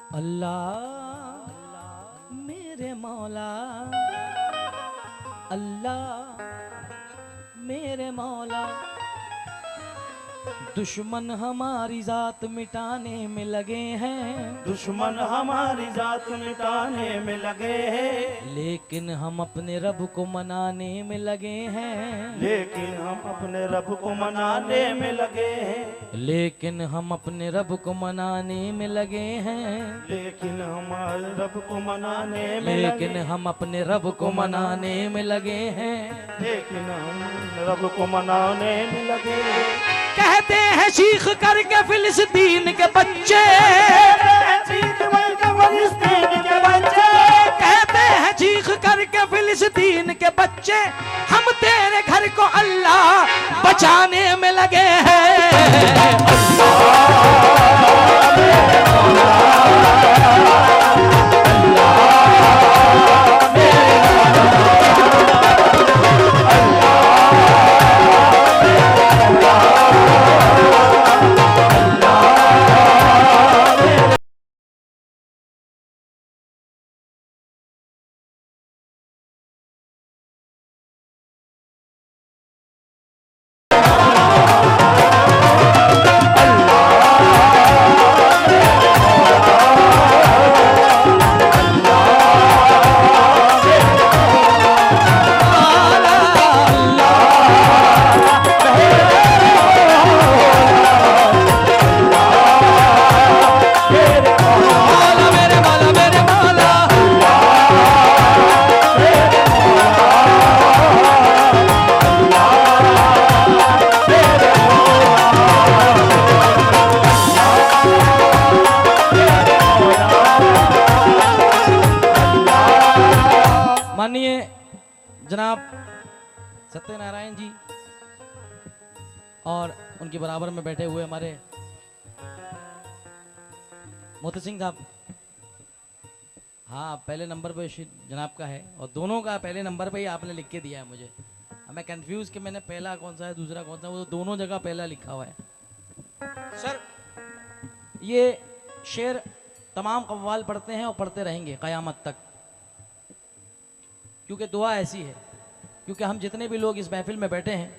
अल्लाह मेरे मौला, अल्लाह मेरे मौला, दुश्मन हमारी जात मिटाने में लगे हैं, दुश्मन हमारी जात मिटाने में लगे हैं, लेकिन हम अपने रब को मनाने में लगे हैं, लेकिन हम अपने रब को मनाने में लगे हैं, लेकिन हम अपने रब को मनाने में लगे हैं, लेकिन हमारे रब को मनाने में लेकिन लगे, हम अपने रब को मनाने में लगे हैं। लेकिन हम रब को मनाने में लगे हैं। कहते हैं चीख करके फिलिस्तीन के बच्चे, कहते हैं चीख करके फिलिस्तीन के बच्चे, हम तेरे घर को अल्लाह बचाने में लगे हैं। माननीय जनाब सत्यनारायण जी और उनके बराबर में बैठे हुए हमारे मोती सिंह साहब, हाँ पहले नंबर पे जनाब का है और दोनों का पहले नंबर पे ही आपने लिख के दिया है मुझे। मैं कंफ्यूज कि मैंने पहला कौन सा है दूसरा कौन सा, वो तो दोनों जगह पहला लिखा हुआ है। सर ये शेर तमाम कव्वाल पढ़ते हैं और पढ़ते रहेंगे क़यामत तक, क्योंकि दुआ ऐसी है, क्योंकि हम जितने भी लोग इस महफिल में बैठे हैं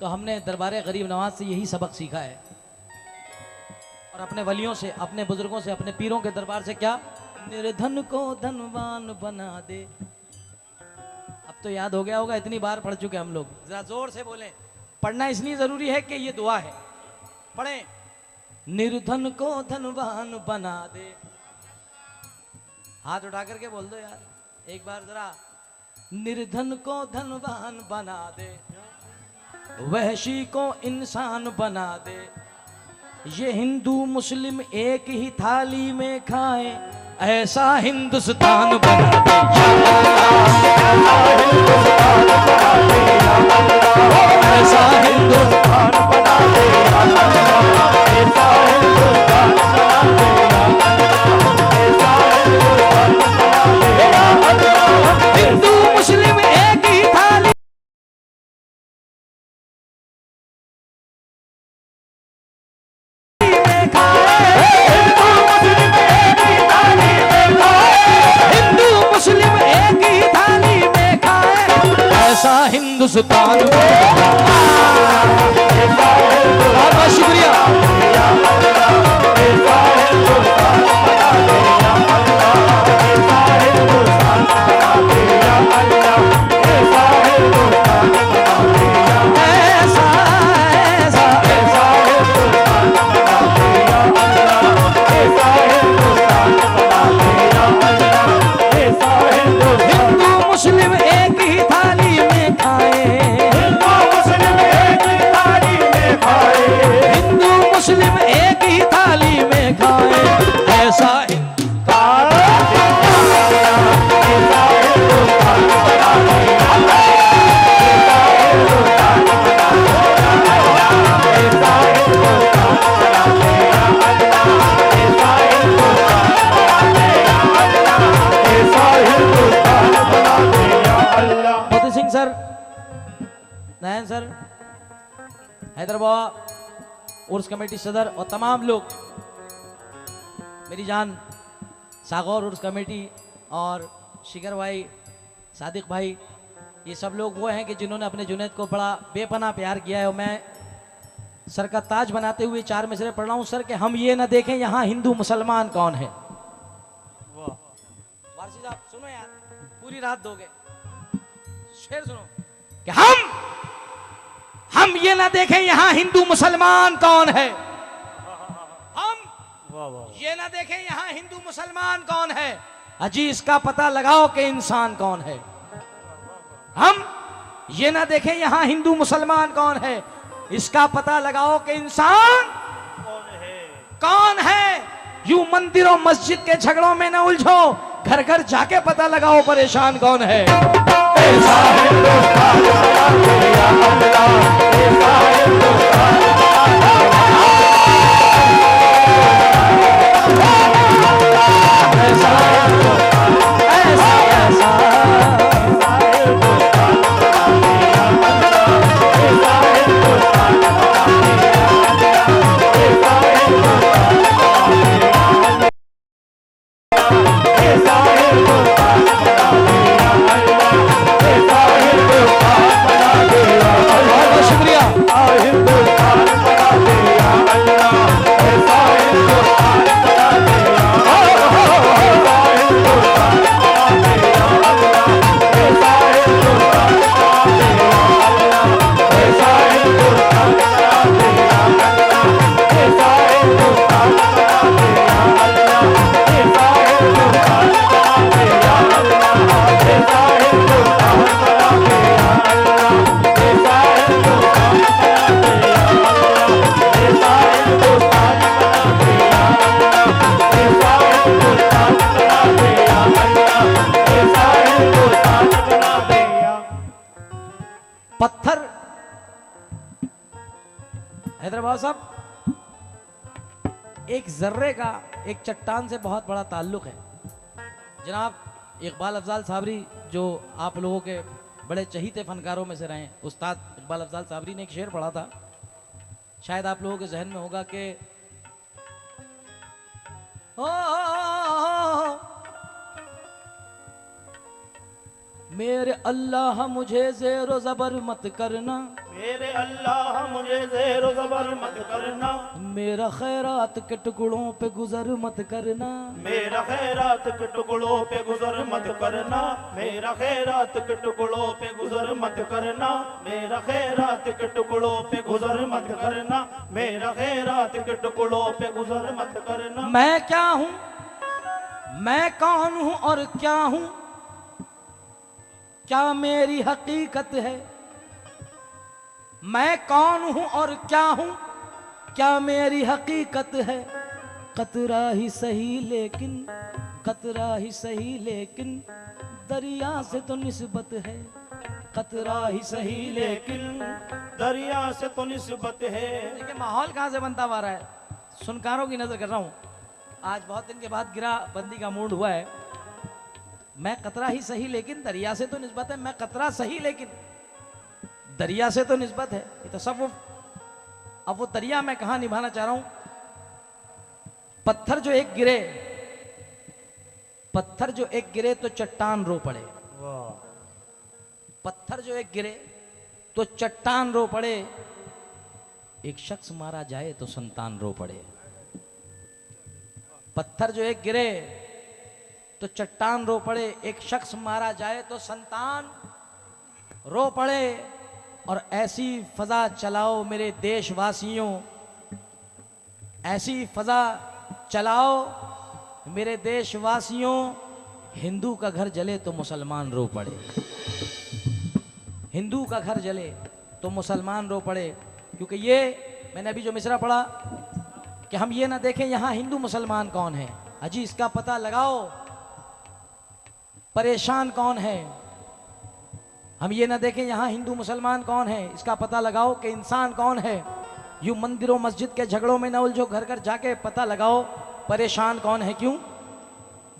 तो हमने दरबार गरीब नवाज से यही सबक सीखा है और अपने वलियों से, अपने बुजुर्गों से, अपने पीरों के दरबार से, क्या निर्धन को धनवान बना दे। अब तो याद हो गया होगा, इतनी बार पढ़ चुके हम लोग। जरा जोर से बोलें, पढ़ना इसलिए जरूरी है कि ये दुआ है। पढ़ें, निर्धन को धनवान बना दे। हाथ उठा करके बोल दो यार एक बार जरा, निर्धन को धनवान बना दे, वहशी को इंसान बना दे, ये हिंदू मुस्लिम एक ही थाली में खाए, ऐसा हिंदुस्तान बना दे, ऐसा हिंदुस्तान बना दे, हिंदू मुस्लिम एक ही थाली में खाए, हिंदू मुस्लिम एक ही थाली में खाए, ऐसा हिंदुस्तान। बहुत बहुत शुक्रिया। हिंदू मुस्लिम एक ही थाली में खाए, हिंदू मुस्लिम एक ही थाली में खाए, हिंदू मुस्लिम एक ही थाली में खाए, ऐसा मोती सिंह सर, नयन सर, हैदराबाद उर्स कमेटी सदर और तमाम लोग, मेरी जान सागौर उर्स कमेटी और शिगर भाई, सादिक भाई, ये सब लोग वो हैं कि जिन्होंने अपने जुनैद को बड़ा बेपनाह प्यार किया है। और मैं सर का ताज बनाते हुए 4 मिसरे पढ़ रहा हूँ। सर के हम ये ना देखें यहाँ हिंदू मुसलमान कौन है। वारसी साहब सुनो यार, पूरी रात दोगे, शेर सुनो कि हम ये ना देखें यहाँ हिंदू मुसलमान कौन है। हम ये ना देखें यहाँ हिंदू मुसलमान कौन है, अजी इसका पता लगाओ कि इंसान कौन है। हम ये ना देखें यहाँ हिंदू मुसलमान कौन है, इसका पता लगाओ कि इंसान कौन है। यूं मंदिरों मस्जिद के झगड़ों में न उलझो, घर घर जाके पता लगाओ परेशान कौन है। पत्थर, हैदराबाद साहब, एक जर्रे का एक चट्टान से बहुत बड़ा ताल्लुक है। जनाब इकबाल अफजाल साबरी, जो आप लोगों के बड़े चहीते फनकारों में से रहे, उस्ताद इकबाल अफजाल साबरी ने एक शेर पढ़ा था, शायद आप लोगों के जहन में होगा कि मेरे अल्लाह मुझे ज़ेरो ज़बर मत करना, मेरे अल्लाह मुझे ज़ेरो ज़बर मत करना, मेरा खैरात के टुकड़ों पे गुजर मत करना, मेरा खैरात के टुकड़ों पे गुजर मत करना, मेरा खैरात के टुकड़ों पे गुजर मत करना, मेरा खैरात के टुकड़ों पे गुजर मत करना, मेरा खैरात के टुकड़ों पे गुजर मत करना। मैं क्या हूँ, मैं कौन हूँ और क्या हूँ, क्या मेरी हकीकत है। मैं कौन हूं और क्या हूं, क्या मेरी हकीकत है। कतरा ही सही लेकिन, कतरा ही सही लेकिन दरिया से तो निस्बत है, कतरा ही सही लेकिन दरिया से तो निस्बत है। देखिए माहौल कहां से बनता आ रहा है, सुनकारों की नजर कर रहा हूं। आज बहुत दिन के बाद गिरा बंदी का मूड हुआ है। मैं कतरा ही सही लेकिन दरिया से तो निस्बत है, मैं कतरा सही लेकिन दरिया से तो निस्बत है। ये तो सब अब वो दरिया मैं कहां निभाना चाह रहा हूं। पत्थर जो एक गिरे, पत्थर जो एक गिरे तो चट्टान रो पड़े। पत्थर जो एक गिरे तो चट्टान रो पड़े, एक शख्स मारा जाए तो संतान रो पड़े। पत्थर जो एक गिरे तो चट्टान रो पड़े, एक शख्स मारा जाए तो संतान रो पड़े। और ऐसी फजा चलाओ मेरे देशवासियों, ऐसी फजा चलाओ मेरे देशवासियों, हिंदू का घर जले तो मुसलमान रो पड़े। हिंदू का घर जले तो मुसलमान रो पड़े। क्योंकि ये मैंने अभी जो मिसरा पढ़ा कि हम ये ना देखें यहाँ हिंदू मुसलमान कौन है, अजी इसका पता लगाओ परेशान कौन है। हम ये ना देखें यहाँ हिंदू मुसलमान कौन है, इसका पता लगाओ कि इंसान कौन है। यूं मंदिरों मस्जिद के झगड़ों में न उलझो, घर घर जाके पता लगाओ परेशान कौन है। क्यों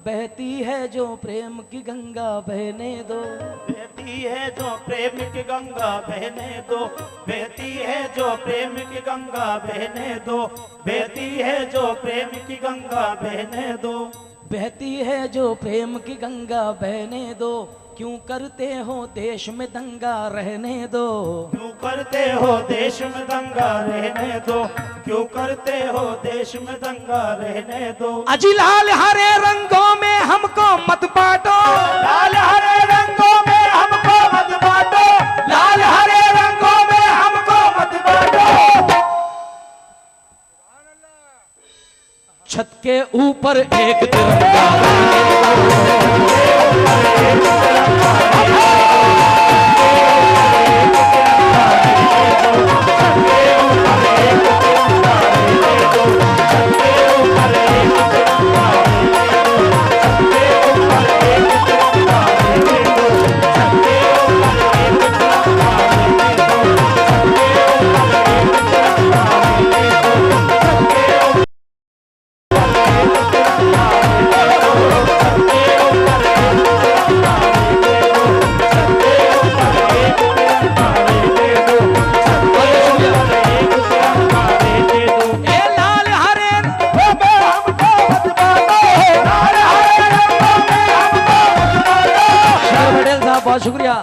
बहती है जो प्रेम की गंगा बहने दो, बहती है जो प्रेम की गंगा बहने दो, बहती है जो प्रेम की गंगा बहने दो, बहती है जो प्रेम की गंगा बहने दो। बहती है जो प्रेम की गंगा बहने दो, क्यों करते हो देश में दंगा रहने दो। क्यों करते हो देश में दंगा रहने दो, क्यों करते हो देश में दंगा रहने दो। अजी लाल हरे रंगों में हमको मत बांटो, लाल हरे रंगों में हमको मत बांटो, लाल हरे रंगों में हमको मत बांटो। छत के ऊपर एक तिरंगा, बहुत शुक्रिया।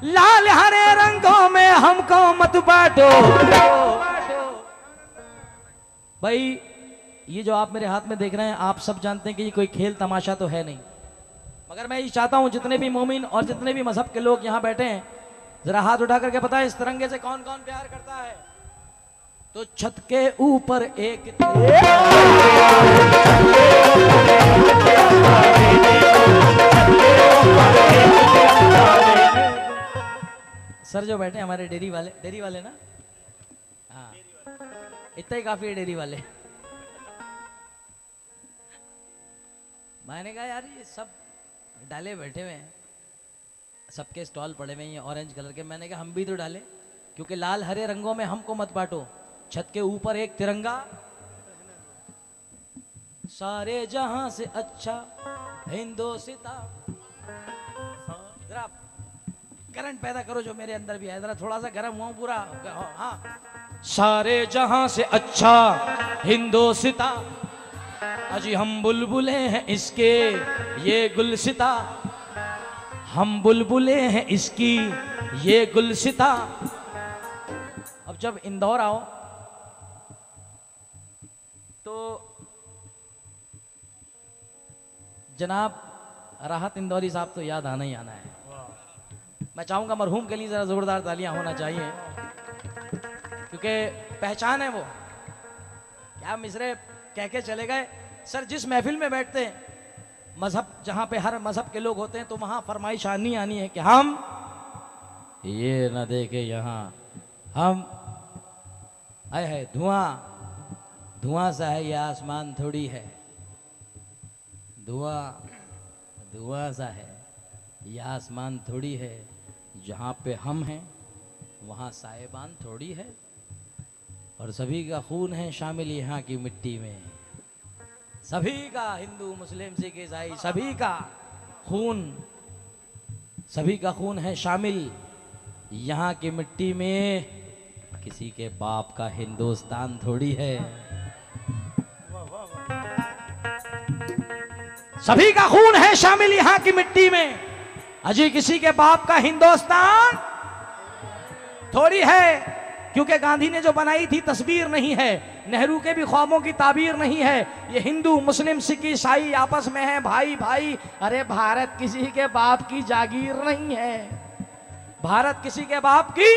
लाल हरे रंगों में हमको मत बांटो। भाई ये जो आप मेरे हाथ में देख रहे हैं, आप सब जानते हैं कि ये कोई खेल तमाशा तो है नहीं, मगर मैं ये चाहता हूं जितने भी मोमिन और जितने भी मजहब के लोग यहाँ बैठे हैं, जरा हाथ उठा करके बताएं इस तिरंगे से कौन कौन प्यार करता है। तो छत के ऊपर एक सर जो बैठे हमारे डेयरी वाले ना, हाँ इतना ही काफी है डेयरी वाले। मैंने कहा यार ये सब डाले बैठे हुए हैं, सबके स्टॉल पड़े हुए हैं ऑरेंज कलर के, मैंने कहा हम भी तो डाले, क्योंकि लाल हरे रंगों में हमको मत बांटो। छत के ऊपर एक तिरंगा, सारे जहां से अच्छा हिंदोसिता। जरा करंट पैदा करो जो मेरे अंदर भी है, जरा थोड़ा सा गर्म हुआ पूरा। हाँ, सारे जहां से अच्छा हिंदोसिता, अजी हम बुलबुले हैं इसके ये गुलसिता, हम बुलबुले हैं इसकी ये गुलसिता। अब जब इंदौर आओ तो जनाब राहत इंदौरी साहब तो याद आना ही आना है। मैं चाहूंगा मरहूम के लिए जरा जोरदार तालियां होना चाहिए, क्योंकि पहचान है वो। क्या मिसरे कह के चले गए। सर जिस महफिल में बैठते हैं, मजहब जहां पे हर मजहब के लोग होते हैं, तो वहां फरमाइश आनी है कि हम ये न देखे यहाँ, हम आए है धुआं सा है ये आसमान थोड़ी है, धुआं सा है ये आसमान थोड़ी है, जहाँ पे हम हैं वहाँ साहिबान थोड़ी है, और सभी का खून है शामिल यहाँ की मिट्टी में, सभी का, हिंदू मुस्लिम सिख ईसाई सभी का खून है शामिल यहाँ की मिट्टी में, किसी के बाप का हिंदुस्तान थोड़ी है। सभी का खून है शामिल यहाँ की मिट्टी में, अजी किसी के बाप का हिंदुस्तान थोड़ी है। क्योंकि गांधी ने जो बनाई थी तस्वीर नहीं है, नेहरू के भी ख्वाबों की ताबीर नहीं है, ये हिंदू मुस्लिम सिख ईसाई आपस में है भाई भाई। अरे भारत किसी के बाप की जागीर नहीं है, भारत किसी के बाप की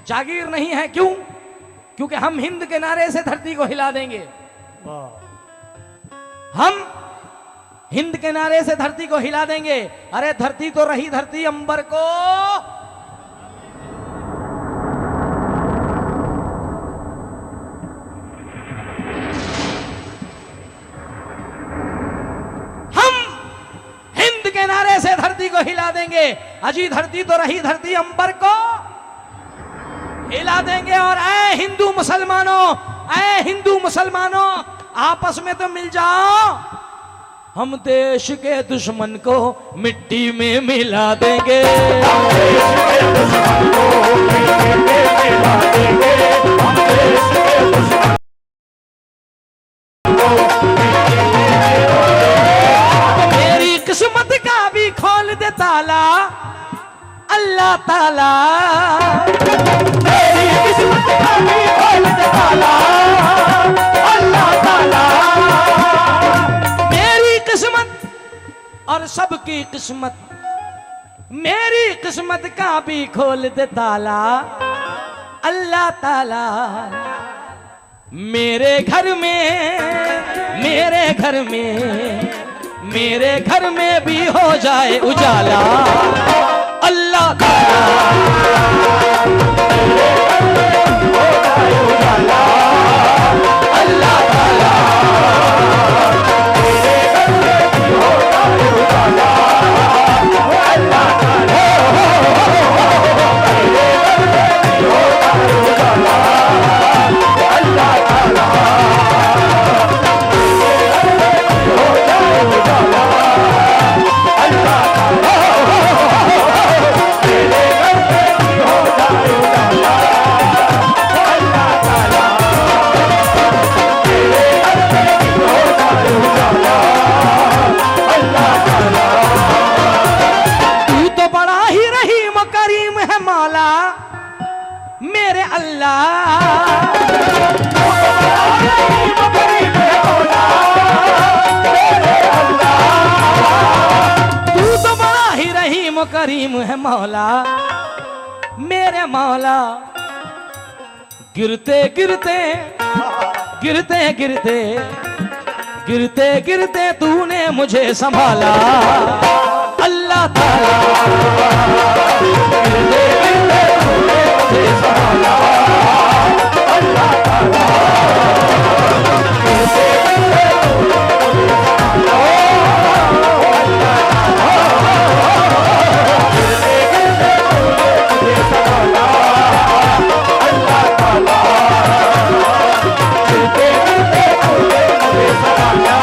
जागीर नहीं है। क्यों? क्योंकि हम हिंद के नारे से धरती को हिला देंगे, हम हिंद के नारे से धरती को हिला देंगे। अरे धरती तो रही धरती, अंबर को हम हिंद के नारे से धरती को हिला देंगे। अजी धरती तो रही धरती, अंबर को हिला देंगे। और ऐ हिंदू मुसलमानों आपस में तो मिल जाओ, हम देश के दुश्मन को मिट्टी में मिला देंगे, हम देश के दुश्मन को मिट्टी में मिला देंगे, हम देश के दुश्मन को मिट्टी में ताला मेरी किस्मत का भी खोल दे ताला, अल्लाह ताला। मेरी किस्मत और सबकी किस्मत, मेरी किस्मत का भी खोल दे ताला अल्लाह ताला। मेरे घर में, मेरे घर में, मेरे घर में भी हो जाए उजाला अल्लाह ताला। हो जाए उजाला अल्लाह ताला, मेरे घर में भी हो जाए उजाला अल्लाह ताला, मेरे घर में भी हो जाए उजाला अल्लाह ताला, मेरे घर में भी हो जाए उजाला अल्लाह ताला, मेरे घर में भी हो जाए उजाला अल्लाह ताला, मेरे घर में भी हो जाए उजाला अल्लाह ताला। तू तो बड़ा ही रहीम करीम है मौला मेरे अल्लाह। तू तो बड़ा ही रहीम करीम है मौला मेरे मौला। गिरते गिरते गिरते गिरते गिरते गिरते तूने मुझे संभाला अल्लाह ताला। गिरते गिरते तूने मुझे संभाला अल्लाह ताला, गिरते गिरते तूने मुझे संभाला अल्लाह ताला, गिरते गिरते तूने मुझे संभाला अल्लाह ताला, गिरते गिरते तूने मुझे संभाला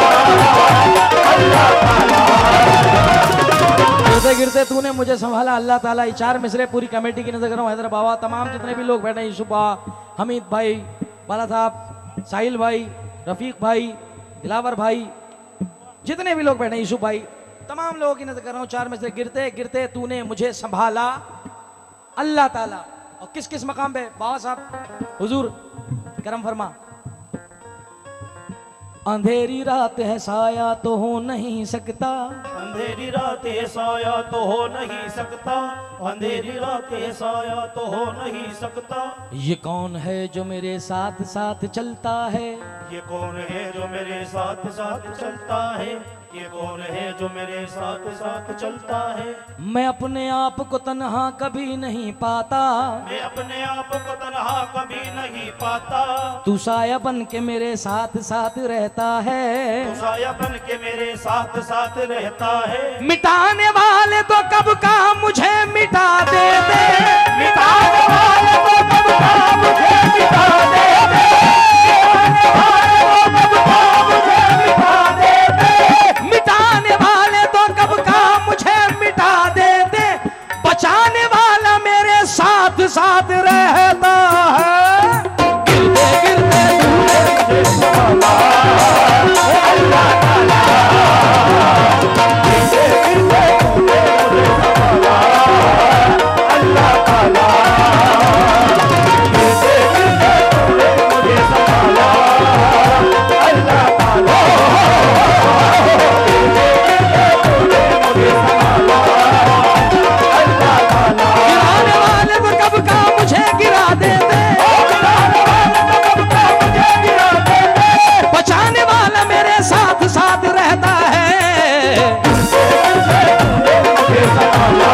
अल्लाह ताला। गिरते गिरते तूने मुझे संभाला अल्लाह ताला। ये चार मिसरे पूरी कमेटी की नजर कर रहा हूँ, हैदर बाबा, तमाम जितने भी लोग बैठे हैं, यूसुफ हमीद भाई, बाला साहब, साहिल भाई, रफीक भाई, दिलावर भाई, जितने भी लोग बैठे हैं, यूसुफ भाई, तमाम लोगों की नजर कर रहा हूँ। चार मिसरे गिरते गिरते तूने मुझे संभाला अल्लाह ताला। और किस किस मकाम पे बाबा साहब हुजूर करम फरमा। अंधेरी रात है साया तो हो नहीं सकता, अंधेरी रात है साया तो हो नहीं सकता, अंधेरी रात है साया तो हो नहीं सकता। ये कौन है जो मेरे साथ साथ चलता है, ये कौन है जो मेरे साथ साथ चलता है, ये कौन है जो मेरे साथ साथ चलता है। मैं अपने आप को तन्हा कभी नहीं पाता, मैं अपने आप को तन्हा कभी नहीं पाता, तू साया बन के मेरे साथ साथ रहता है। तू साया बन के मेरे साथ साथ रहता है। मिटाने वाले तो कब का मुझे मिटा दे दे, मिटाने वाले तो कब का मुझे मिटा दे दे, मिटाने वाले तो कब का मुझे मिटा दे दे, मिटाने वाले तो कब का मुझे मिटा दे दे, बचाने वाला मेरे साथ साथ रहता है। गिरते गिरते तूने मुझे संभाला अल्लाह ताला, गिरते गिरते तूने मुझे संभाला अल्लाह ताला, गिरते गिरते तूने मुझे संभाला अल्लाह ताला, गिरते गिरते तूने मुझे संभाला अल्लाह ताला। गिराने वाले तो कब का मुझे गिरा दे दे, गिराने वाले तो कब का मुझे गिरा दे दे, बचाने वाला मेरे साथ साथ रहता है। मुझे संभाला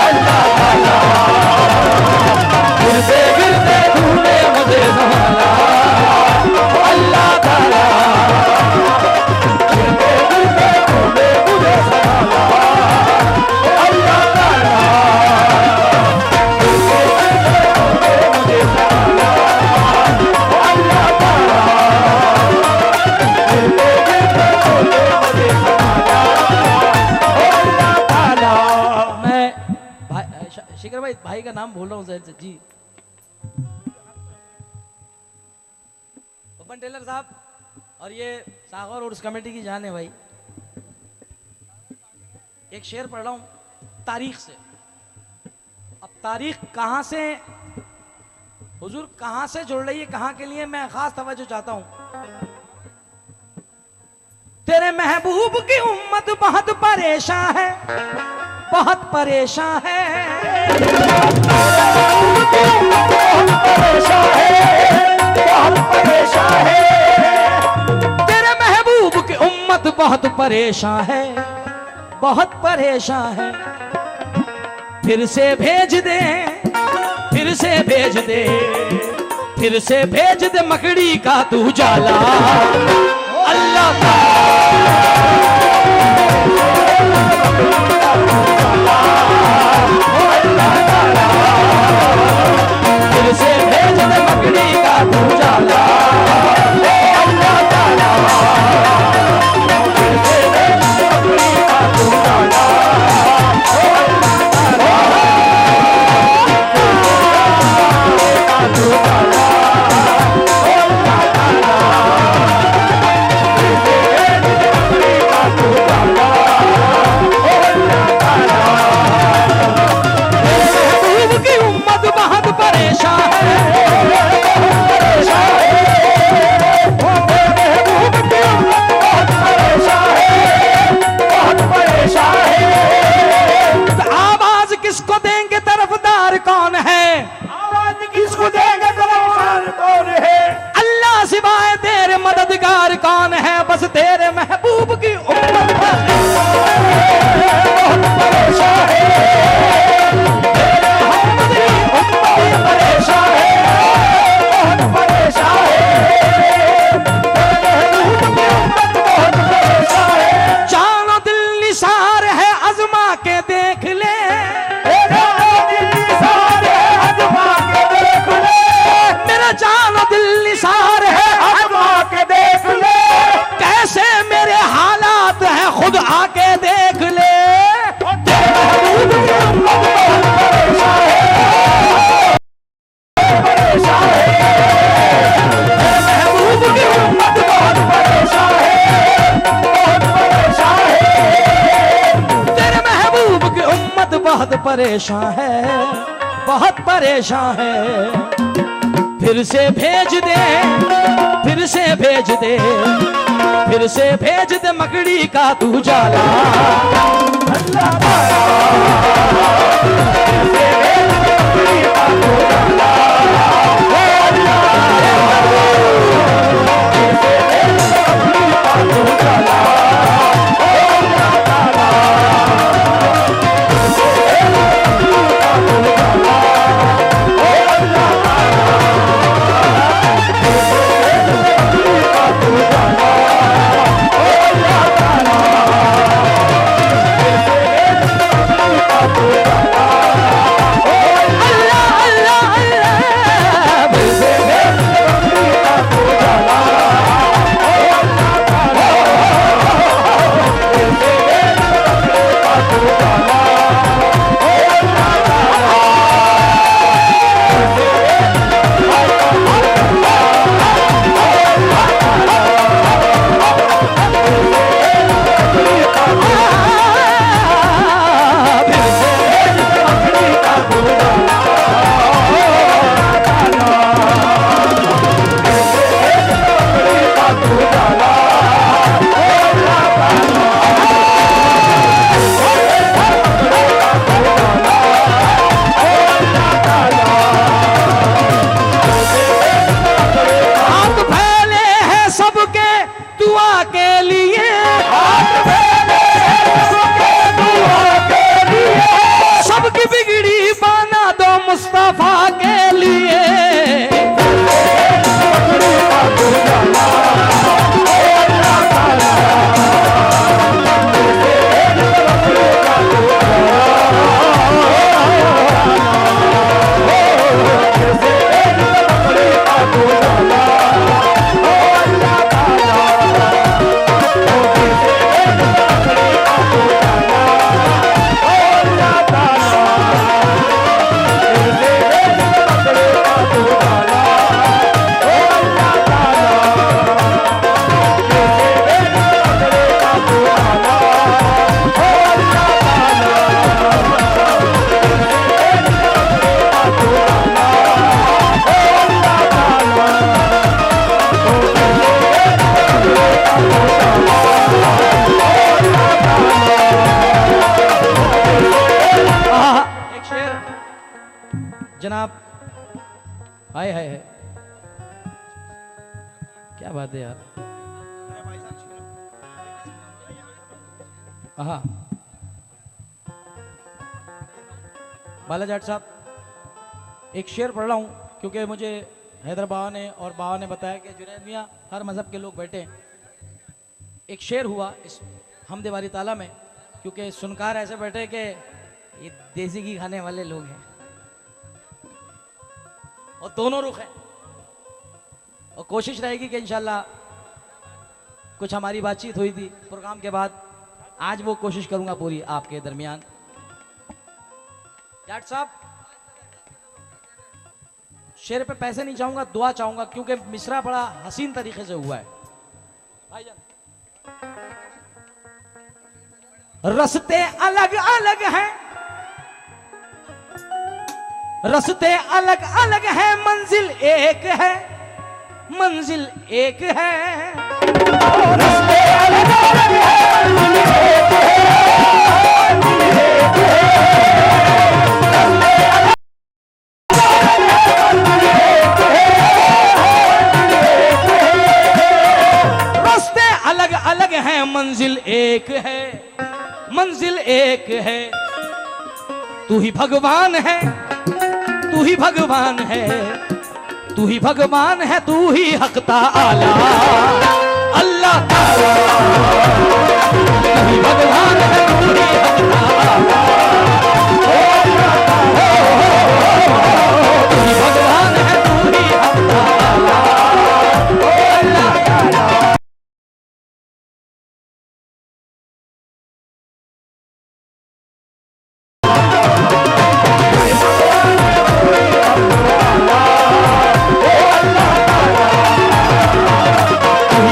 अल्लाह ताला, गिरते गिरते तूने मुझे संभाला अल्लाह ताला। गिरते गिरते तूने मुझे संभाला अल्लाह ताला, गिरते गिरते तूने मुझे संभाला अल्लाह ताला, गिरते गिरते तूने मुझे संभाला अल्लाह ताला। मैं शिखर भाई का नाम बोल रहा हूँ जी, ओपन टेलर साहब, और ये सागर और उस कमेटी की जान है भाई। एक शेर पढ़ रहा हूँ तारीख से, तारीख कहाँ से हुजूर कहाँ से जुड़ रही है, कहाँ के लिए, मैं खास तवज्जो चाहता हूं। तेरे महबूब की उम्मत बहुत परेशान है, बहुत परेशान है, तेरे महबूब की उम्मत बहुत परेशान है, बहुत परेशान है। फिर से भेज दे, फिर से भेज दे, फिर से भेज दे मकड़ी का तू जाला। अल्लाह फिर से भेज दे मकड़ी का तू जाला। अल्लाह ताला फिर से भेज दे मकड़ी का तू जाला। किसको देंगे तरफदार कौन है, आवाज किसको देंगे तरफदार कौन है, अल्लाह सिवाय तेरे मददगार कौन है, बस तेरे महबूब की उम्मत बहुत परेशान है, तेरे मोहम्मद की उम्मत परेशान है, बहुत परेशान है, तेरे महबूब की उम्मत बहुत परेशान है। जानो दिल निसार है आजमा के देख ले, जानो दिल निसार है आजमा के देख ले, कैसे मेरे हालात हैं खुद आके देख ले। महबूब की उम्मत बहुत परेशान है, बहुत परेशान है, तेरे महबूब की उम्मत बहुत परेशान है, बहुत परेशान है। फिर से भेज दे, फिर से भेज दे, फिर से भेज दे मकड़ी का तू जाला। अल्लाह क्या बात है यार। हाँ बाला जाट साहब, एक शेर पढ़ रहा हूँ क्योंकि मुझे हैदर बाबा ने और बाबा ने बताया कि जुनैद मियाँ हर मज़हब के लोग बैठे हैं। एक शेर हुआ इस हम दीवारी ताला में, क्योंकि सुनकार ऐसे बैठे कि ये देसी घी खाने वाले लोग हैं और दोनों रुख हैं, और कोशिश रहेगी कि इंशाल्लाह कुछ हमारी बातचीत हुई थी प्रोग्राम के बाद, आज वो कोशिश करूंगा पूरी आपके दरमियान। जाट साहब, शेर पे पैसे नहीं चाहूंगा, दुआ चाहूंगा, क्योंकि मिसरा बड़ा हसीन तरीके से हुआ है। भाईजान, रस्ते अलग अलग हैं, रस्ते अलग अलग हैं, मंजिल एक है, मंजिल एक है। रस्ते अलग अलग हैं, मंजिल एक है, मंजिल एक है। रस्ते अलग अलग हैं, मंजिल एक है, मंजिल एक है। तू ही भगवान है, तू ही भगवान है, तू ही भगवान है, तू ही हक ताला अल्लाह ताला। तू ही भगवान है, तू ही हक ताला, तू ही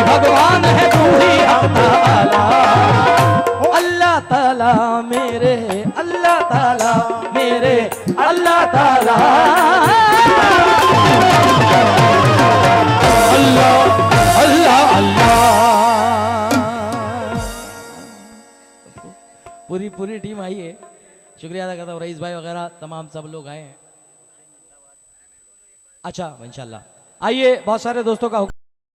भगवान है, तू ही हक ताला अल्लाह ताला। मेरे अल्लाह ताला, मेरे अल्लाह ताला, अल्लाह अल्लाह अल्लाह। पूरी टीम आई है, शुक्रिया अदा करता हूँ, रईस भाई वगैरह तमाम सब लोग आए हैं। अच्छा इंशाल्लाह आइए, बहुत सारे दोस्तों का